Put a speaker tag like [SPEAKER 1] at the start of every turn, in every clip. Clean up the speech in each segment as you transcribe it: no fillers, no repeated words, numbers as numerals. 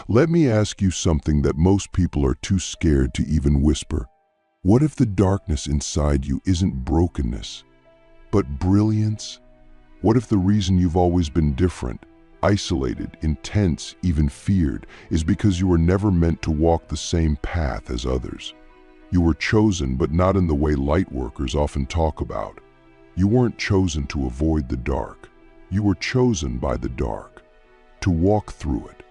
[SPEAKER 1] Let me ask you something that most people are too scared to even whisper. What if the darkness inside you isn't brokenness, but brilliance? What if the reason you've always been different, isolated, intense, even feared, is because you were never meant to walk the same path as others? You were chosen, but not in the way light workers often talk about. You weren't chosen to avoid the dark. You were chosen by the dark, to walk through it,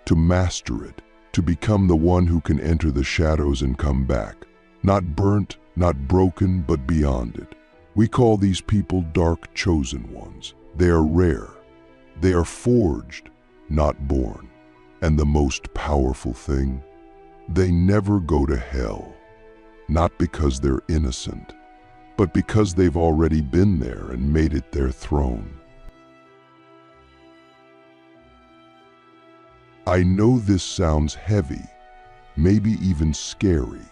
[SPEAKER 1] to master it, to become the one who can enter the shadows and come back. Not burnt, not broken, but beyond it. We call these people dark chosen ones. They are rare. They are forged, not born. And the most powerful thing, they never go to hell. Not because they're innocent, but because they've already been there and made it their throne. I know this sounds heavy, maybe even scary,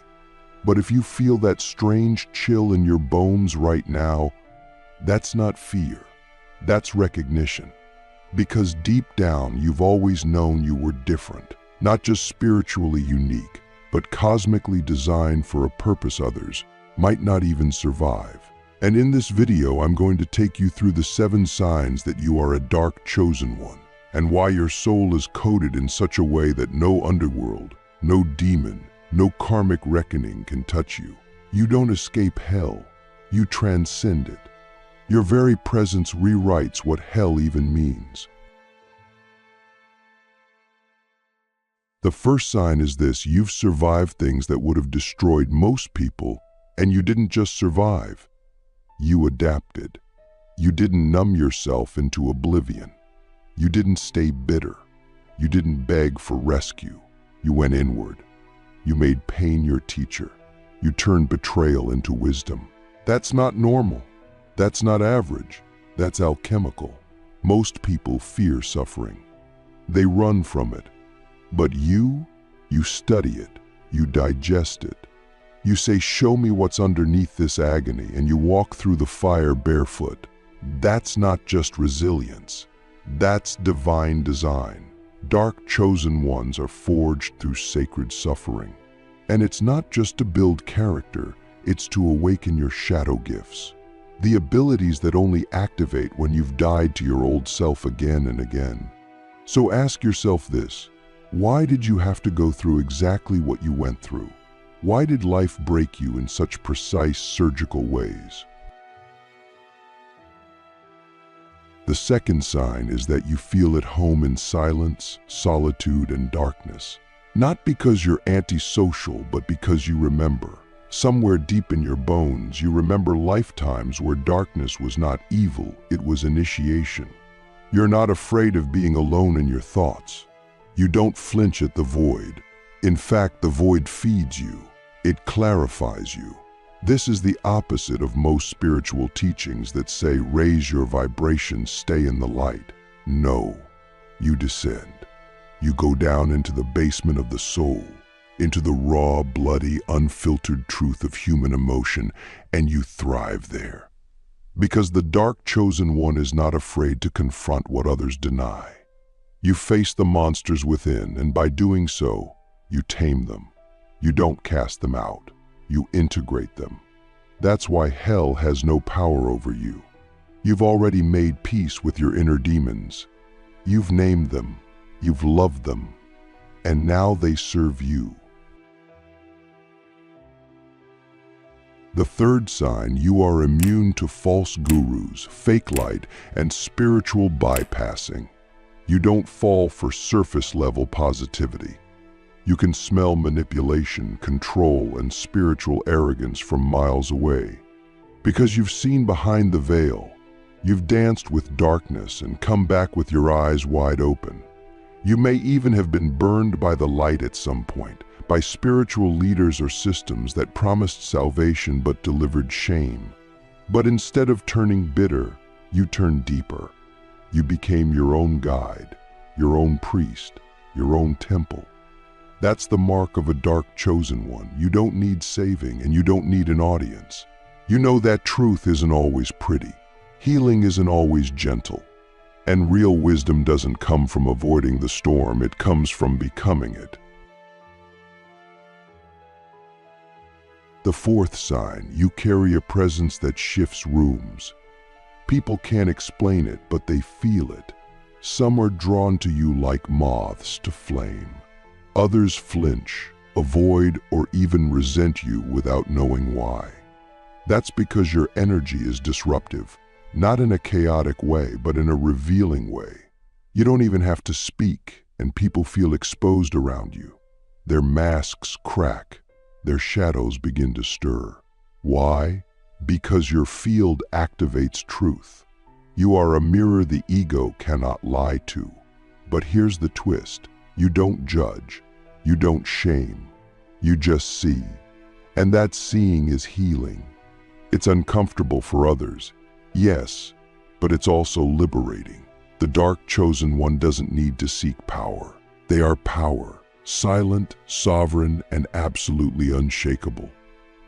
[SPEAKER 1] but if you feel that strange chill in your bones right now, that's not fear, that's recognition. Because deep down, you've always known you were different, not just spiritually unique, but cosmically designed for a purpose others might not even survive. And in this video, I'm going to take you through the 7 signs that you are a dark chosen one, and why your soul is coded in such a way that no underworld, no demon, no karmic reckoning can touch you. You don't escape hell, you transcend it. Your very presence rewrites what hell even means. The first sign is this: you've survived things that would have destroyed most people, and you didn't just survive, you adapted. You didn't numb yourself into oblivion. You didn't stay bitter. You didn't beg for rescue. You went inward. You made pain your teacher. You turned betrayal into wisdom. That's not normal. That's not average. That's alchemical. Most people fear suffering. They run from it. But you study it. You digest it. You say, "Show me what's underneath this agony," and you walk through the fire barefoot. That's not just resilience. That's divine design. Dark chosen ones are forged through sacred suffering. And it's not just to build character, it's to awaken your shadow gifts. The abilities that only activate when you've died to your old self again and again. So ask yourself this: why did you have to go through exactly what you went through? Why did life break you in such precise, surgical ways? The second sign is that you feel at home in silence, solitude, and darkness. Not because you're antisocial, but because you remember. Somewhere deep in your bones, you remember lifetimes where darkness was not evil, it was initiation. You're not afraid of being alone in your thoughts. You don't flinch at the void. In fact, the void feeds you. It clarifies you. This is the opposite of most spiritual teachings that say, raise your vibration, stay in the light. No, you descend. You go down into the basement of the soul, into the raw, bloody, unfiltered truth of human emotion, and you thrive there. Because the dark chosen one is not afraid to confront what others deny. You face the monsters within, and by doing so, you tame them. You don't cast them out. You integrate them. That's why hell has no power over you. You've already made peace with your inner demons. You've named them. You've loved them. And now they serve you. The third sign: you are immune to false gurus, fake light, and spiritual bypassing. You don't fall for surface-level positivity. You can smell manipulation, control, and spiritual arrogance from miles away. Because you've seen behind the veil, you've danced with darkness and come back with your eyes wide open. You may even have been burned by the light at some point, by spiritual leaders or systems that promised salvation but delivered shame. But instead of turning bitter, you turned deeper. You became your own guide, your own priest, your own temple. That's the mark of a dark chosen one. You don't need saving, and you don't need an audience. You know that truth isn't always pretty. Healing isn't always gentle. And real wisdom doesn't come from avoiding the storm, it comes from becoming it. The fourth sign, you carry a presence that shifts rooms. People can't explain it, but they feel it. Some are drawn to you like moths to flame. Others flinch, avoid, or even resent you without knowing why. That's because your energy is disruptive, not in a chaotic way, but in a revealing way. You don't even have to speak, and people feel exposed around you. Their masks crack, their shadows begin to stir. Why? Because your field activates truth. You are a mirror the ego cannot lie to. But here's the twist. You don't judge. You don't shame. You just see. And that seeing is healing. It's uncomfortable for others, yes, but it's also liberating. The dark chosen one doesn't need to seek power. They are power, silent, sovereign, and absolutely unshakable.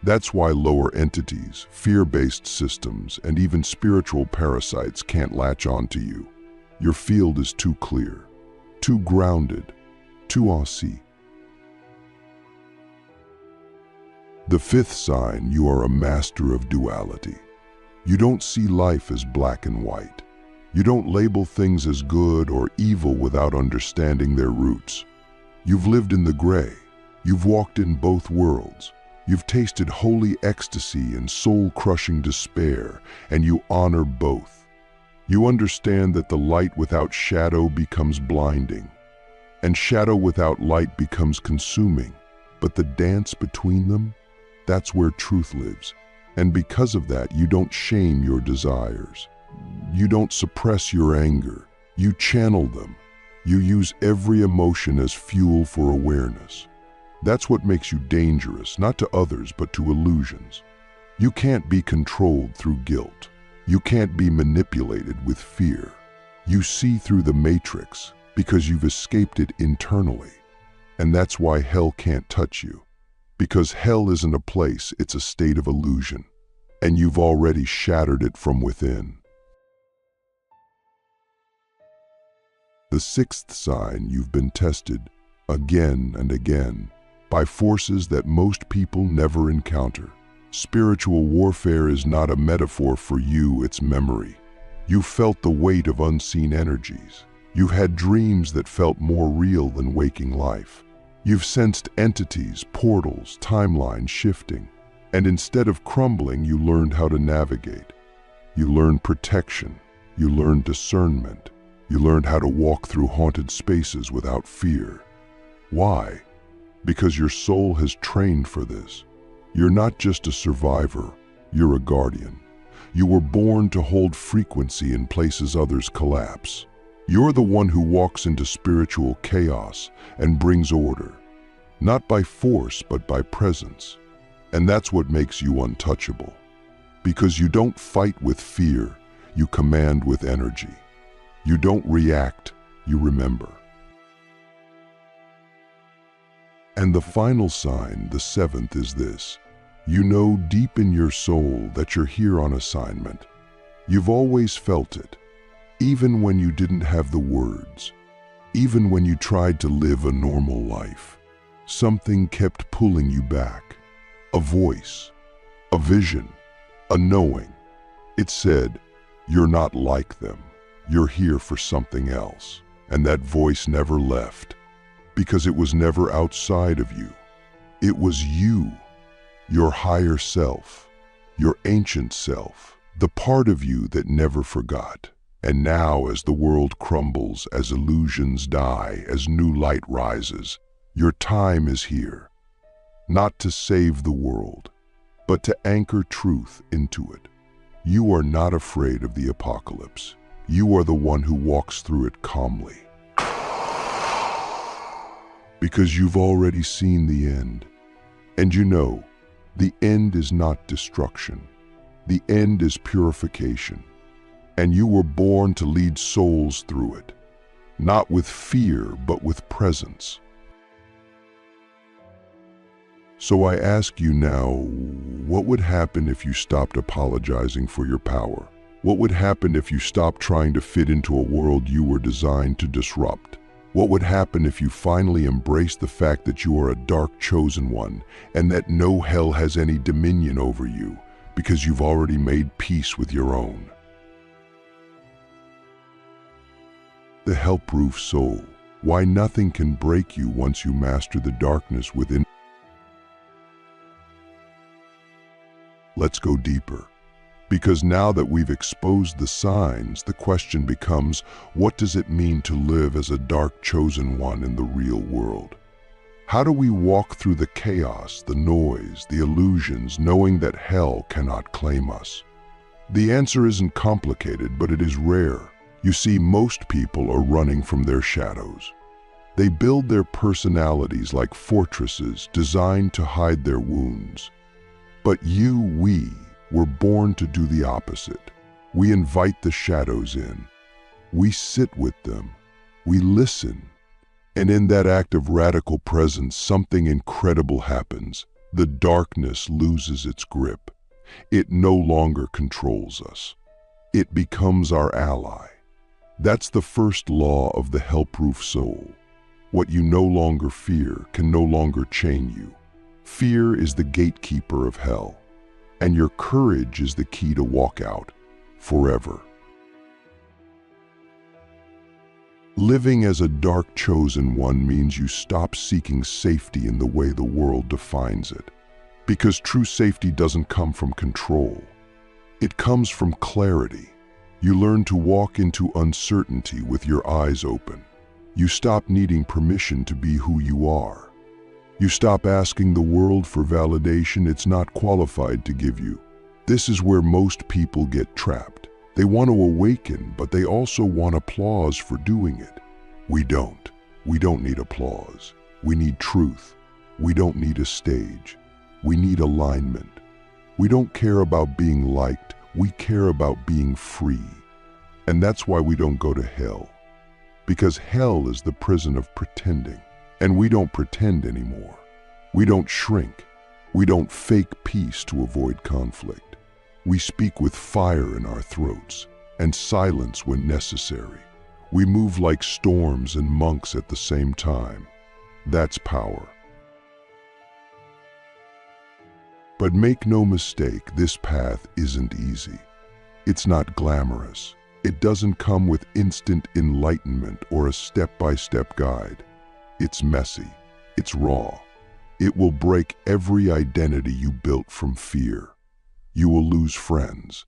[SPEAKER 1] That's why lower entities, fear-based systems, and even spiritual parasites can't latch onto you. Your field is too clear, too grounded, too aussie. The fifth sign, you are a master of duality. You don't see life as black and white. You don't label things as good or evil without understanding their roots. You've lived in the gray. You've walked in both worlds. You've tasted holy ecstasy and soul-crushing despair, and you honor both. You understand that the light without shadow becomes blinding, and shadow without light becomes consuming. But the dance between them, that's where truth lives. And because of that, you don't shame your desires. You don't suppress your anger. You channel them. You use every emotion as fuel for awareness. That's what makes you dangerous, not to others, but to illusions. You can't be controlled through guilt. You can't be manipulated with fear. You see through the matrix because you've escaped it internally. And that's why hell can't touch you. Because hell isn't a place, it's a state of illusion. And you've already shattered it from within. The sixth sign, you've been tested again and again by forces that most people never encounter. Spiritual warfare is not a metaphor for you, it's memory. You felt the weight of unseen energies. You've had dreams that felt more real than waking life. You've sensed entities, portals, timelines shifting. And instead of crumbling, you learned how to navigate. You learned protection. You learned discernment. You learned how to walk through haunted spaces without fear. Why? Because your soul has trained for this. You're not just a survivor, you're a guardian. You were born to hold frequency in places others collapse. You're the one who walks into spiritual chaos and brings order, not by force, but by presence. And that's what makes you untouchable. Because you don't fight with fear, you command with energy. You don't react, you remember. And the final sign, the seventh, is this. You know deep in your soul that you're here on assignment. You've always felt it, even when you didn't have the words, even when you tried to live a normal life. Something kept pulling you back. A voice, a vision, a knowing. It said, you're not like them. You're here for something else. And that voice never left, because it was never outside of you. It was you, your higher self, your ancient self, the part of you that never forgot. And now, as the world crumbles, as illusions die, as new light rises, your time is here, not to save the world, but to anchor truth into it. You are not afraid of the apocalypse. You are the one who walks through it calmly. Because you've already seen the end. And you know, the end is not destruction. The end is purification. And you were born to lead souls through it, not with fear, but with presence. So I ask you now, what would happen if you stopped apologizing for your power? What would happen if you stopped trying to fit into a world you were designed to disrupt? What would happen if you finally embraced the fact that you are a dark chosen one and that no hell has any dominion over you because you've already made peace with your own? The hell-proof soul. Why nothing can break you once you master the darkness within. Let's go deeper. Because now that we've exposed the signs, the question becomes, what does it mean to live as a dark chosen one in the real world? How do we walk through the chaos, the noise, the illusions, knowing that hell cannot claim us? The answer isn't complicated, but it is rare. You see, most people are running from their shadows. They build their personalities like fortresses designed to hide their wounds. But we were born to do the opposite. We invite the shadows in. We sit with them. We listen. And in that act of radical presence, something incredible happens. The darkness loses its grip. It no longer controls us. It becomes our ally. That's the first law of the hell-proof soul. What you no longer fear can no longer chain you. Fear is the gatekeeper of hell, and your courage is the key to walk out forever. Living as a dark chosen one means you stop seeking safety in the way the world defines it. Because true safety doesn't come from control. It comes from clarity. You learn to walk into uncertainty with your eyes open. You stop needing permission to be who you are. You stop asking the world for validation it's not qualified to give you. This is where most people get trapped. They want to awaken, but they also want applause for doing it. We don't. We don't need applause. We need truth. We don't need a stage. We need alignment. We don't care about being liked. We care about being free. And that's why we don't go to hell. Because hell is the prison of pretending. And we don't pretend anymore. We don't shrink. We don't fake peace to avoid conflict. We speak with fire in our throats and silence when necessary. We move like storms and monks at the same time. That's power. But make no mistake, this path isn't easy. It's not glamorous. It doesn't come with instant enlightenment or a step-by-step guide. It's messy. It's raw. It will break every identity you built from fear. You will lose friends.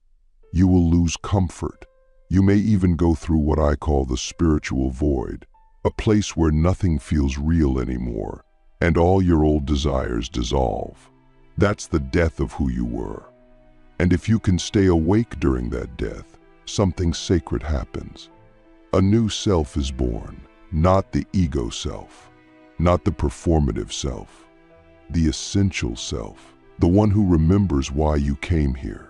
[SPEAKER 1] You will lose comfort. You may even go through what I call the spiritual void, a place where nothing feels real anymore, and all your old desires dissolve. That's the death of who you were. And if you can stay awake during that death, something sacred happens. A new self is born, not the ego self, not the performative self, the essential self, the one who remembers why you came here,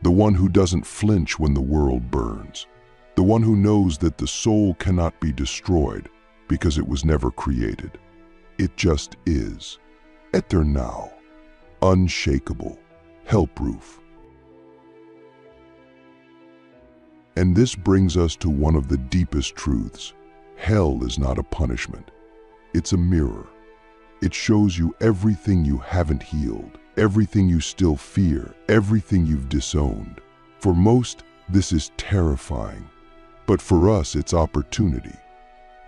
[SPEAKER 1] the one who doesn't flinch when the world burns, the one who knows that the soul cannot be destroyed because it was never created. It just is, eternal, unshakable, hell-proof. And this brings us to one of the deepest truths. Hell is not a punishment. It's a mirror. It shows you everything you haven't healed, everything you still fear, everything you've disowned. For most, this is terrifying. But for us, it's opportunity.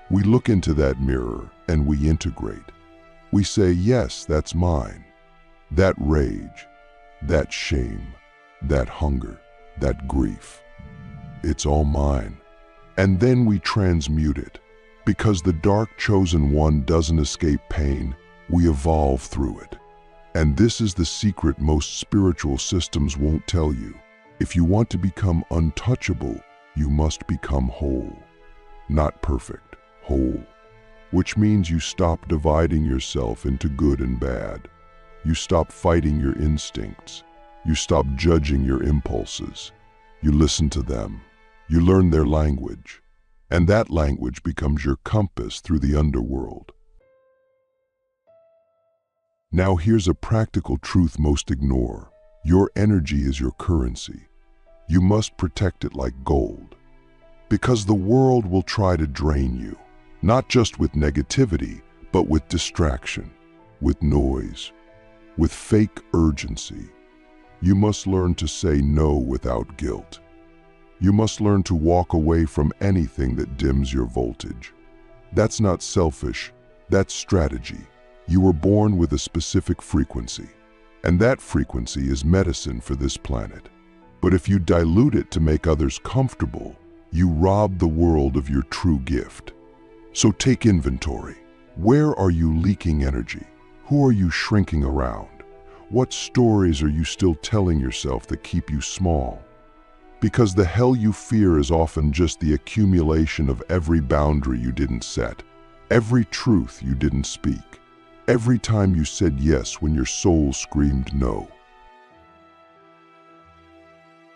[SPEAKER 1] We look into that mirror and we integrate. We say, yes, that's mine. That rage, that shame, that hunger, that grief. It's all mine. And then we transmute it. Because the dark chosen one doesn't escape pain, we evolve through it. And this is the secret most spiritual systems won't tell you. If you want to become untouchable, you must become whole. Not perfect, whole. Which means you stop dividing yourself into good and bad. You stop fighting your instincts. You stop judging your impulses. You listen to them. You learn their language. And that language becomes your compass through the underworld. Now here's a practical truth most ignore. Your energy is your currency. You must protect it like gold. Because the world will try to drain you, not just with negativity, but with distraction, with noise, with fake urgency. You must learn to say no without guilt. You must learn to walk away from anything that dims your voltage. That's not selfish, that's strategy. You were born with a specific frequency, and that frequency is medicine for this planet. But if you dilute it to make others comfortable, you rob the world of your true gift. So take inventory. Where are you leaking energy? Who are you shrinking around? What stories are you still telling yourself that keep you small? Because the hell you fear is often just the accumulation of every boundary you didn't set, every truth you didn't speak, every time you said yes when your soul screamed no.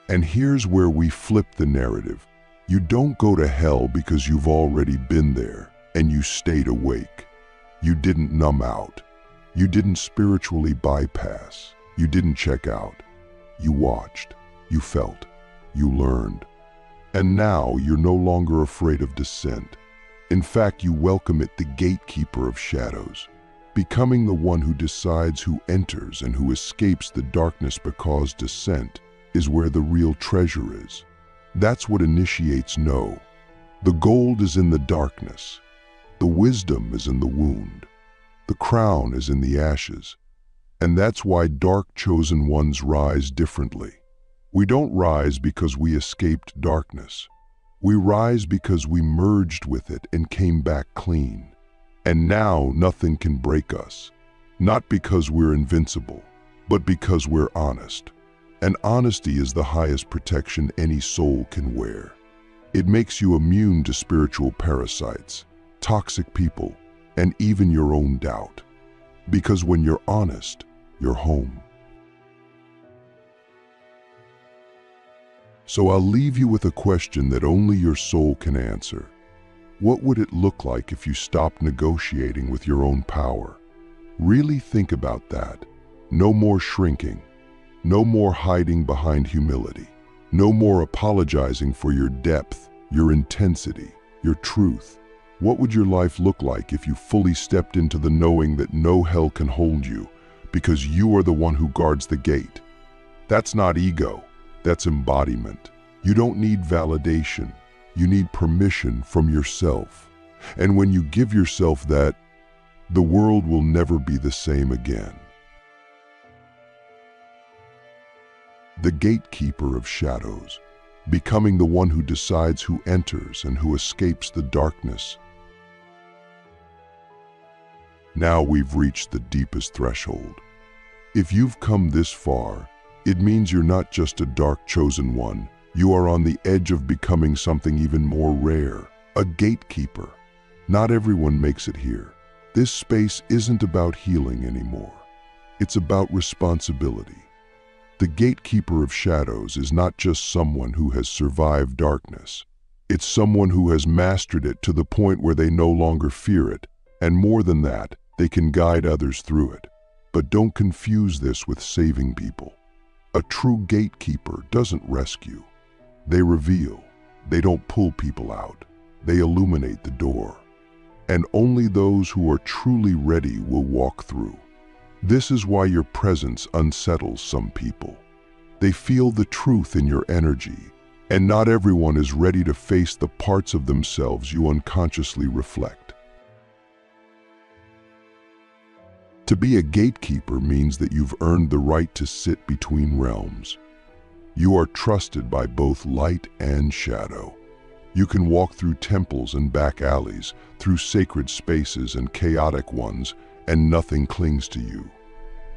[SPEAKER 1] And here's where we flip the narrative. You don't go to hell because you've already been there and you stayed awake. You didn't numb out. You didn't spiritually bypass. You didn't check out. You watched. You felt. You learned. And now you're no longer afraid of descent. In fact, you welcome it, the gatekeeper of shadows, becoming the one who decides who enters and who escapes the darkness, because descent is where the real treasure is. That's what initiates know. The gold is in the darkness. The wisdom is in the wound. The crown is in the ashes. And that's why dark chosen ones rise differently. We don't rise because we escaped darkness. We rise because we merged with it and came back clean. And now nothing can break us. Not because we're invincible, but because we're honest. And honesty is the highest protection any soul can wear. It makes you immune to spiritual parasites, toxic people, and even your own doubt. Because when you're honest, you're home. So I'll leave you with a question that only your soul can answer. What would it look like if you stopped negotiating with your own power? Really think about that. No more shrinking. No more hiding behind humility. No more apologizing for your depth, your intensity, your truth. What would your life look like if you fully stepped into the knowing that no hell can hold you, because you are the one who guards the gate? That's not ego. That's embodiment. You don't need validation. You need permission from yourself. And when you give yourself that, the world will never be the same again. The gatekeeper of shadows, becoming the one who decides who enters and who escapes the darkness. Now we've reached the deepest threshold. If you've come this far, it means you're not just a dark chosen one. You are on the edge of becoming something even more rare, a gatekeeper. Not everyone makes it here. This space isn't about healing anymore. It's about responsibility. The gatekeeper of shadows is not just someone who has survived darkness. It's someone who has mastered it to the point where they no longer fear it, and more than that, they can guide others through it. But don't confuse this with saving people. A true gatekeeper doesn't rescue. They reveal. They don't pull people out. They illuminate the door. And only those who are truly ready will walk through. This is why your presence unsettles some people. They feel the truth in your energy, and not everyone is ready to face the parts of themselves you unconsciously reflect. To be a gatekeeper means that you've earned the right to sit between realms. You are trusted by both light and shadow. You can walk through temples and back alleys, through sacred spaces and chaotic ones, and nothing clings to you.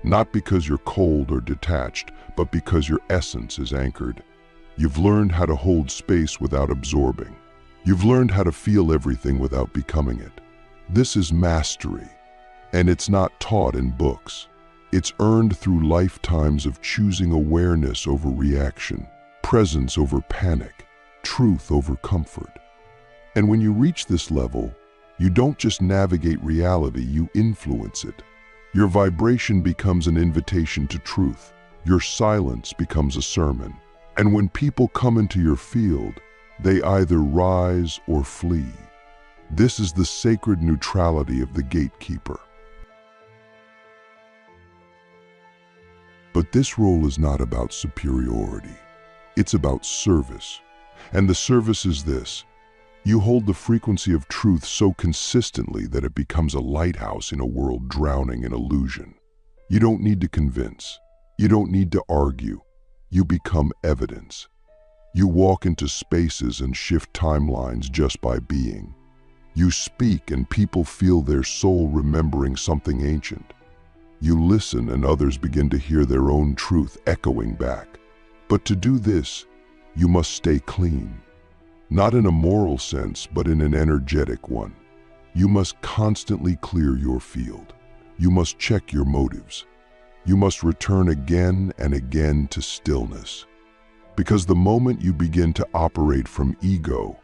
[SPEAKER 1] Not because you're cold or detached, but because your essence is anchored. You've learned how to hold space without absorbing. You've learned how to feel everything without becoming it. This is mastery. And it's not taught in books. It's earned through lifetimes of choosing awareness over reaction, presence over panic, truth over comfort. And when you reach this level, you don't just navigate reality, you influence it. Your vibration becomes an invitation to truth. Your silence becomes a sermon. And when people come into your field, they either rise or flee. This is the sacred neutrality of the gatekeeper. But this role is not about superiority. It's about service. And the service is this: you hold the frequency of truth so consistently that it becomes a lighthouse in a world drowning in illusion. You don't need to convince. You don't need to argue. You become evidence. You walk into spaces and shift timelines just by being. You speak and people feel their soul remembering something ancient. You listen and others begin to hear their own truth echoing back. But to do this, you must stay clean. Not in a moral sense, but in an energetic one. You must constantly clear your field. You must check your motives. You must return again and again to stillness. Because the moment you begin to operate from ego,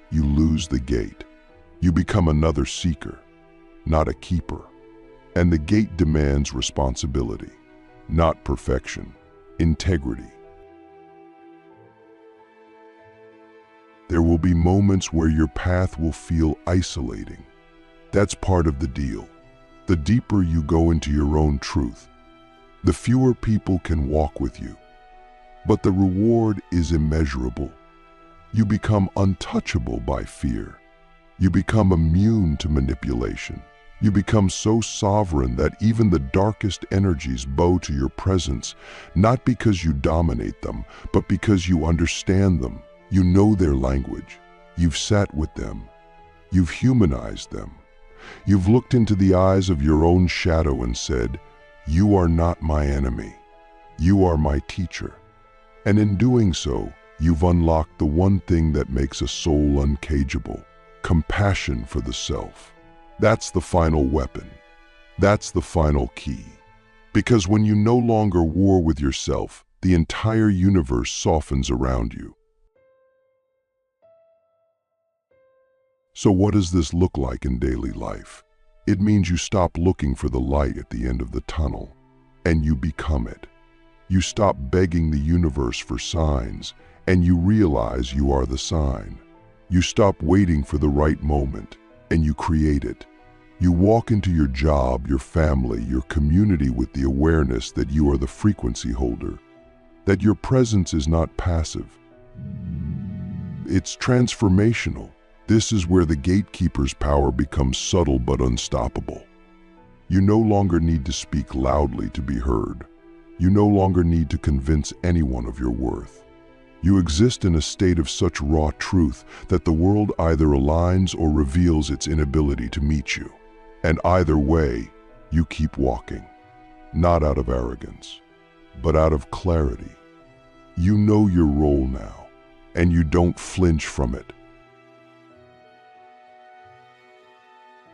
[SPEAKER 1] you lose the gate. You become another seeker, not a keeper. And the gate demands responsibility, not perfection, integrity. There will be moments where your path will feel isolating. That's part of the deal. The deeper you go into your own truth, the fewer people can walk with you. But the reward is immeasurable. You become untouchable by fear. You become immune to manipulation. You become so sovereign that even the darkest energies bow to your presence, not because you dominate them, but because you understand them. You know their language. You've sat with them. You've humanized them. You've looked into the eyes of your own shadow and said, "You are not my enemy. You are my teacher." And in doing so, you've unlocked the one thing that makes a soul uncageable: compassion for the self. That's the final weapon. That's the final key. Because when you no longer war with yourself, the entire universe softens around you. So what does this look like in daily life? It means you stop looking for the light at the end of the tunnel, and you become it. You stop begging the universe for signs, and you realize you are the sign. You stop waiting for the right moment, and you create it. You walk into your job, your family, your community with the awareness that you are the frequency holder, that your presence is not passive. It's transformational. This is where the gatekeeper's power becomes subtle but unstoppable. You no longer need to speak loudly to be heard. You no longer need to convince anyone of your worth. You exist in a state of such raw truth that the world either aligns or reveals its inability to meet you. And either way, you keep walking, not out of arrogance, but out of clarity. You know your role now, and you don't flinch from it.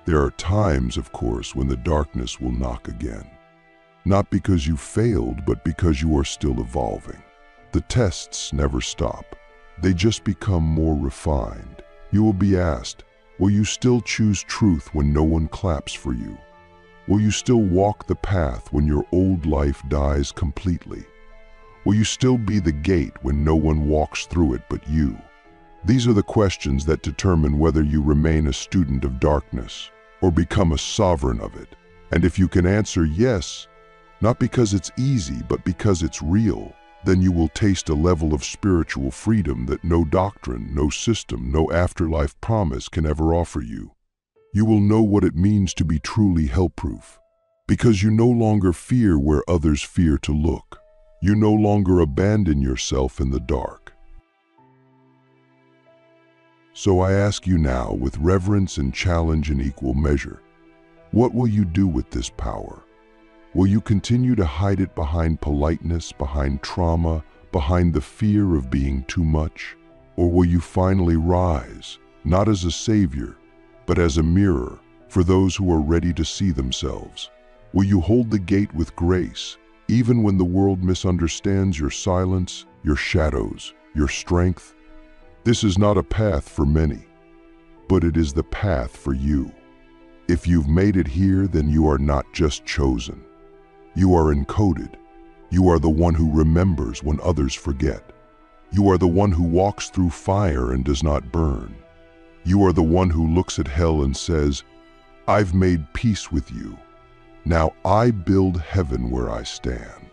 [SPEAKER 1] There are times, of course, when the darkness will knock again. Not because you failed, but because you are still evolving. The tests never stop. They just become more refined. You will be asked, will you still choose truth when no one claps for you? Will you still walk the path when your old life dies completely? Will you still be the gate when no one walks through it but you? These are the questions that determine whether you remain a student of darkness or become a sovereign of it. And if you can answer yes, not because it's easy, but because it's real, then you will taste a level of spiritual freedom that no doctrine, no system, no afterlife promise can ever offer you. You will know what it means to be truly hell-proof, because you no longer fear where others fear to look. You no longer abandon yourself in the dark. So I ask you now, with reverence and challenge in equal measure, what will you do with this power? Will you continue to hide it behind politeness, behind trauma, behind the fear of being too much? Or will you finally rise, not as a savior, but as a mirror for those who are ready to see themselves? Will you hold the gate with grace, even when the world misunderstands your silence, your shadows, your strength? This is not a path for many, but it is the path for you. If you've made it here, then you are not just chosen. You are encoded. You are the one who remembers when others forget. You are the one who walks through fire and does not burn. You are the one who looks at hell and says, "I've made peace with you. Now I build heaven where I stand."